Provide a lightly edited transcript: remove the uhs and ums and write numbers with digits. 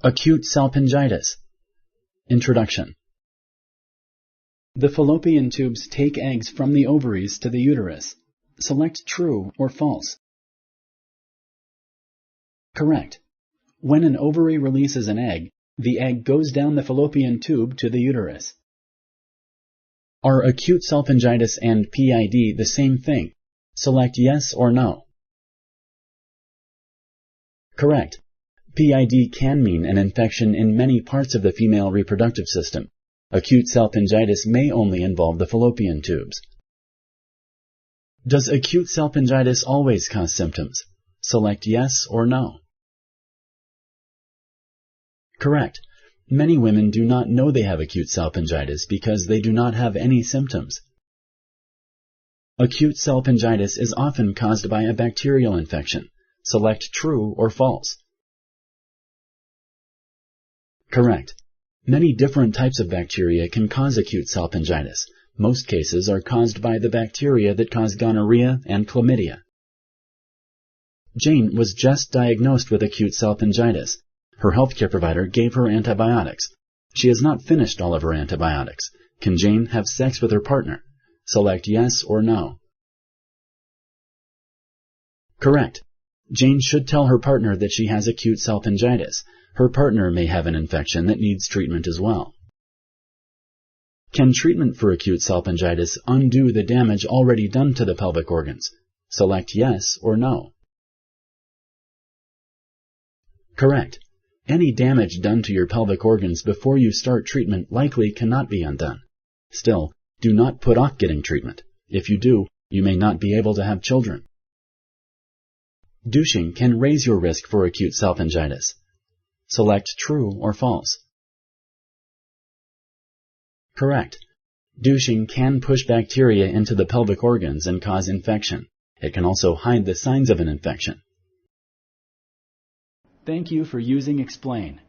Acute Salpingitis. Introduction. The fallopian tubes take eggs from the ovaries to the uterus. Select true or false. Correct. When an ovary releases an egg, the egg goes down the fallopian tube to the uterus. Are acute salpingitis and PID the same thing? Select yes or no. Correct. PID can mean an infection in many parts of the female reproductive system. Acute salpingitis may only involve the fallopian tubes. Does acute salpingitis always cause symptoms? Select yes or no. Correct. Many women do not know they have acute salpingitis because they do not have any symptoms. Acute salpingitis is often caused by a bacterial infection. Select true or false. Correct. Many different types of bacteria can cause acute salpingitis. Most cases are caused by the bacteria that cause gonorrhea and chlamydia. Jane was just diagnosed with acute salpingitis. Her healthcare provider gave her antibiotics. She has not finished all of her antibiotics. Can Jane have sex with her partner? Select yes or no. Correct. Jane should tell her partner that she has acute salpingitis. Her partner may have an infection that needs treatment as well. Can treatment for acute salpingitis undo the damage already done to the pelvic organs? Select yes or no. Correct. Any damage done to your pelvic organs before you start treatment likely cannot be undone. Still, do not put off getting treatment. If you do, you may not be able to have children. Douching can raise your risk for acute salpingitis. Select true or false. Correct. Douching can push bacteria into the pelvic organs and cause infection. It can also hide the signs of an infection. Thank you for using Explain.